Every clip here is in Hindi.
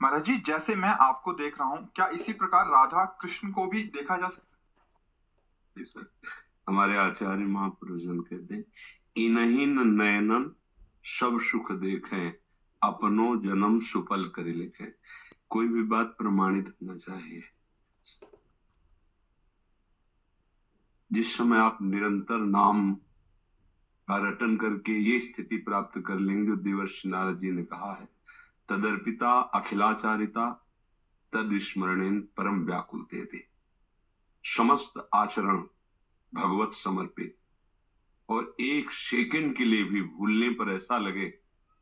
महाराज जी, जैसे मैं आपको देख रहा हूँ, क्या इसी प्रकार राधा कृष्ण को भी देखा जा सकता है? हमारे आचार्य महापुरुष जन कहते हैं, इनहीन नयनन सब सुख देखें, अपनो जन्म सुफल कर लिखे। कोई भी बात प्रमाणित होना चाहिए। जिस समय आप निरंतर नाम का रटन करके ये स्थिति प्राप्त कर लेंगे जो देवर्षि नारद जी ने कहा है, तदर्पिता अखिलाचारिता तद स्मरणेन परम व्याकुल देते। समस्त आचरण भगवत समर्पित, और एक सेकंड के लिए भी भूलने पर ऐसा लगे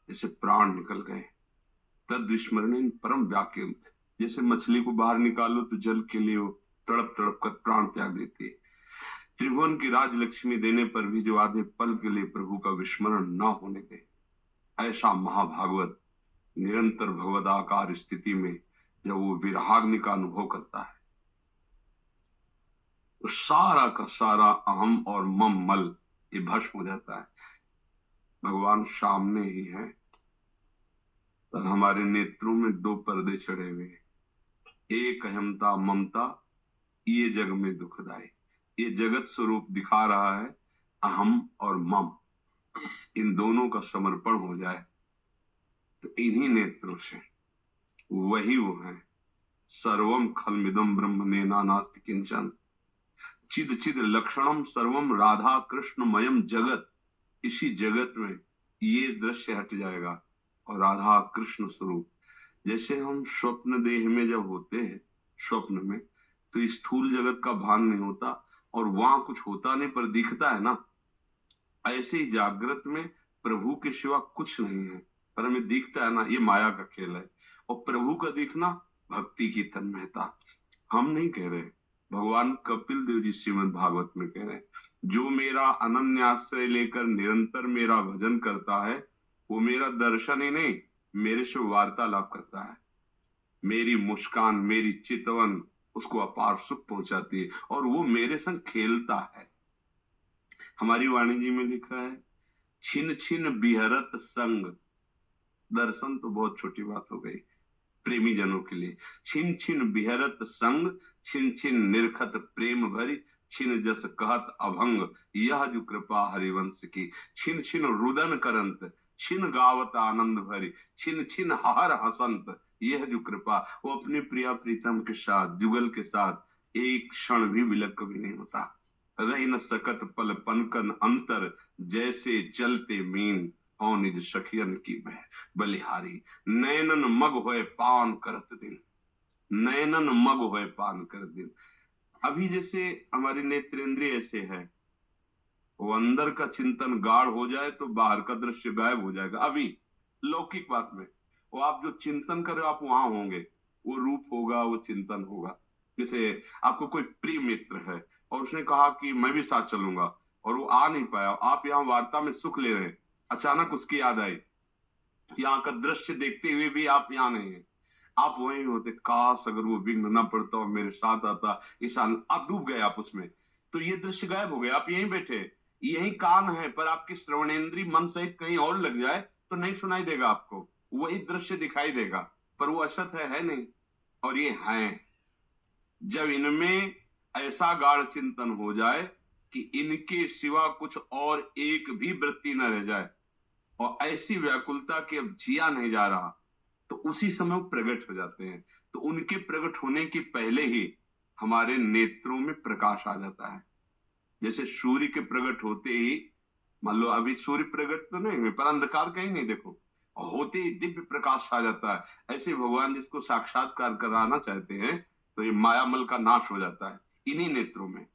जैसे प्राण निकल गए। तद विस्मरणेन परम व्याकुल, जैसे मछली को बाहर निकालो तो जल के लिए वो तड़प तड़प कर प्राण त्याग देती है। त्रिभुवन की राजलक्ष्मी देने पर भी जो आधे पल के लिए प्रभु का विस्मरण न होने दे, ऐसा महाभागवत निरंतर भगवदाकार स्थिति में जब वो विराग्नि का अनुभव करता है तो सारा का सारा अहम और मम मल ये भस्म हो जाता है। भगवान सामने ही है, पर हमारे नेत्रों में दो पर्दे चढ़े हुए हैं, एक अहमता ममता, ये जग में दुखदाई। ये जगत स्वरूप दिखा रहा है अहम और मम, इन दोनों का समर्पण हो जाए तो इन्हीं नेत्रों से वही वो है। सर्वम खलमिदम ब्रह्म नेना नास्ति किंचन, चिद चिद लक्षणम सर्वम राधा कृष्णमयम जगत। इसी जगत में ये दृश्य हट जाएगा और राधा कृष्ण स्वरूप, जैसे हम स्वप्न देह में जब होते हैं स्वप्न में, तो स्थूल जगत का भान नहीं होता और वहां कुछ होता नहीं पर दिखता है ना, ऐसे ही जागृत में प्रभु के सिवा कुछ नहीं है पर हमें दिखता है ना, ये माया का खेल है। और प्रभु का दिखना भक्ति की तन्मयता। हम नहीं कह रहे, भगवान कपिल देव जी श्रीमद् भागवत में कह रहे हैं, जो मेरा अनन्य आश्रय लेकर निरंतर मेरा भजन करता है वो मेरा दर्शन ही नहीं, मेरे से वार्तालाप करता है। मेरी मुस्कान, मेरी चितवन उसको अपार सुख पहुंचाती है और वो मेरे संग खेलता है। हमारी वाणी जी में लिखा है, छिन छिन बिहरत संग। दर्शन तो बहुत छोटी बात हो गई प्रेमी जनों के लिए। छिन छिन बिहरत संग, छिन छिन निरखत प्रेम भरी, छिन जस कहत अभंग, यह जो कृपा हरिवंश की। छिन छिन रुदन करंत, छिन गावत आनंद भरी, छिन छिन हर हसंत, यह जो कृपा। वो अपने प्रिया प्रीतम के साथ, जुगल के साथ एक क्षण भी विलग कभी नहीं होता। रही न सकत पल पनकन अंतर, जैसे चलते मीन हो निज सखियन की बह बलिहारी। नैनन मग होए पान करत दिन, नैनन मग होए पान करत दिन। अभी जैसे हमारी नेत्रेंद्रिय ऐसे है, वो अंदर का चिंतन गाढ़ हो जाए तो बाहर का दृश्य गायब हो जाएगा। अभी लौकिक बात में वो आप जो चिंतन कर रहे हो आप वहां होंगे, वो रूप होगा, वो चिंतन होगा। जैसे आपको कोई प्रिय मित्र है और उसने कहा कि मैं भी साथ चलूंगा और वो आ नहीं पाया, आप यहाँ वार्ता में सुख ले रहे हैं, अचानक उसकी याद आई, यहाँ का दृश्य देखते हुए भी आप यहाँ नहीं है, आप वहीं होते, काश अगर वो विघ्न न पड़ता और मेरे साथ आता इस आप डूब गए आप उसमें, तो ये दृश्य गायब हो गया। आप यहीं बैठे, यही कान है पर आपकी श्रवणेन्द्रीय मन सहित कहीं और लग जाए तो नहीं सुनाई देगा आपको, वही दृश्य दिखाई देगा पर वो असत है नहीं। और ये है, जब इनमें ऐसा गाढ़ चिंतन हो जाए कि इनके सिवा कुछ और एक भी वृत्ति न रह जाए और ऐसी व्याकुलता कि अब जिया नहीं जा रहा, तो उसी समय वो प्रकट हो जाते हैं। तो उनके प्रकट होने के पहले ही हमारे नेत्रों में प्रकाश आ जाता है। जैसे सूर्य के प्रकट होते ही, मान लो अभी सूर्य प्रकट तो नहीं हुए पर अंधकार कहीं नहीं देखो, और होते ही दिव्य प्रकाश आ जाता है। ऐसे भगवान जिसको साक्षात्कार कराना चाहते हैं तो ये मायामल का नाश हो जाता है इन्हीं नेत्रों में।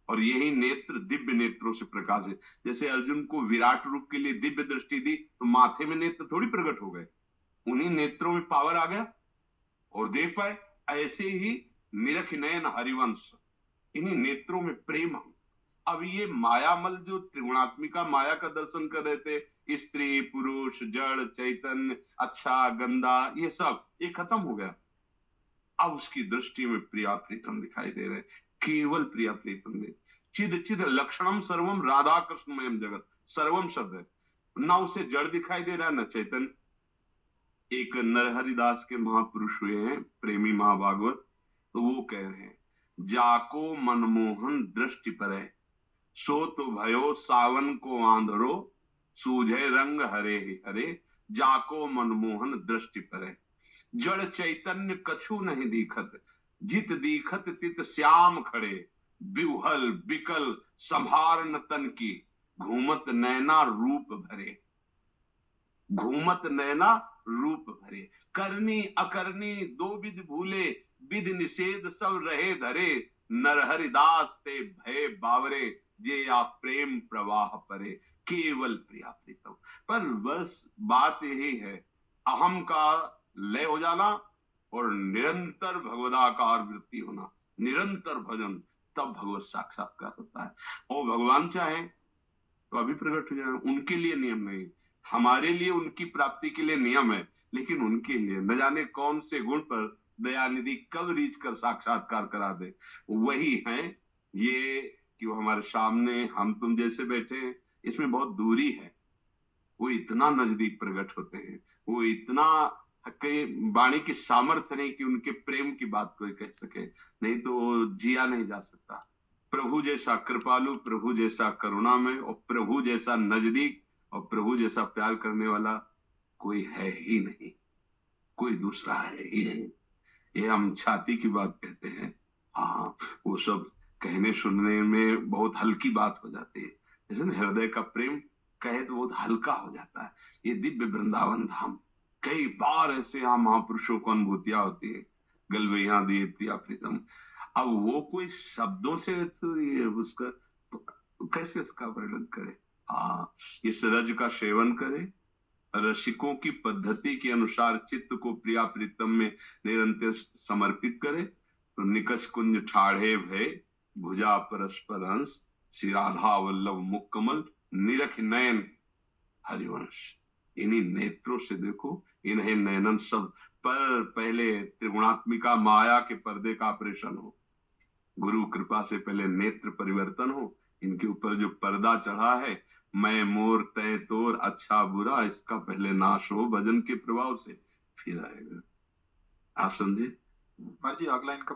और यही नेत्र दिव्य नेत्रों से प्रकाश है। जैसे अर्जुन को विराट रूप के लिए दिव्य दृष्टि दी तो माथे में नेत्र थोड़ी प्रकट हो गए, उन्हीं नेत्रों में पावर आ गया और देख पाए। ऐसे ही निरख नयन हरिवंश, इन्हीं नेत्रों में प्रेम। अब ये मायामल जो त्रिगुणात्मिका माया का दर्शन कर रहे थे, स्त्री पुरुष जड़ चैतन्य अच्छा गंदा ये सब, ये खत्म हो गया। अब उसकी दृष्टि में प्रिया प्रीतम दिखाई दे रहे, केवल प्रिया प्रीतम दे। चिद चिद लक्षणम सर्वम राधा कृष्णमयम जगत, सर्वम शब्द है ना, उसे जड़ दिखाई दे रहा है न चैतन्य। एक नरहरिदास के महापुरुष हुए हैं, प्रेमी महाभागवत, तो वो कह रहे हैं, जाको मनमोहन दृष्टि परे, सो तो भयो सावन को आंधरो, सूझे रंग हरे हरे, जाको मनमोहन दृष्टि परे। जड़ चैतन्य कछु नहीं दिखत, जित दिखत तित श्याम खड़े, बिहुहल बिकल संभार न तन की, घूमत नैना रूप भरे, घूमत नैना रूप भरे। करनी अकरनी दो विध भूले, विध निषेध सब रहे धरे, नरहरिदास ते भय बावरे, जे या प्रेम प्रवाह परे, केवल प्रिया प्रीतम। पर बस बात यही है, अहम का लय हो जाना और निरंतर भगवदाकार वृत्ति होना, निरंतर भजन, तब भगवत साक्षात्कार होता है। और भगवान चाहे तो अभी प्रकट हो जाए, उनके लिए नियम नहीं, हमारे लिए उनकी प्राप्ति के लिए नियम है, लेकिन उनके लिए न जाने कौन से गुण पर दयानिधि कब रीच कर साक्षात्कार करा दे। वही है ये कि वो हमारे सामने हम तुम जैसे बैठे हैं, इसमें बहुत दूरी है, वो इतना नजदीक प्रकट होते हैं, वो इतना वाणी की सामर्थ्य नहीं कि उनके प्रेम की बात कोई कह सके, नहीं तो जिया नहीं जा सकता। प्रभु जैसा कृपालु, प्रभु जैसा करुणामय और प्रभु जैसा नजदीक और प्रभु जैसा प्यार करने वाला कोई है ही नहीं, कोई दूसरा है ही नहीं। ये हम छाती की बात कहते हैं, हाँ वो सब कहने सुनने में बहुत हल्की बात हो जाती है, जैसे ना हृदय का प्रेम कहे तो बहुत हल्का हो जाता है। ये दिव्य वृंदावन धाम, कई बार ऐसे यहाँ महापुरुषों को अनुभूतियां होती है, गलवैया दिए प्रिया प्रीतम। अब वो कोई शब्दों से तो ये उसका तो कैसे उसका वर्णन करे। हाँ, इस रज का सेवन करे, रसिकों की पद्धति के अनुसार चित्त को प्रिया प्रीतम में निरंतर समर्पित करे, तो निकष कुंज ठाढ़े भय, भुजा परस्पर हंस, श्री राधा वल्लभ मुकमल, निरख नयन हरिवंश। इन्हीं नेत्रों से देखो, इन्हें नयनन शब्द पर पहले त्रिगुणात्मिका माया के पर्दे का ऑपरेशन हो, गुरु कृपा से पहले नेत्र परिवर्तन हो, इनके ऊपर जो पर्दा चढ़ा है, मैं मोर तय तोर अच्छा बुरा, इसका पहले नाश हो भजन के प्रभाव से, फिर आएगा। आप समझे? जी, अगला इनका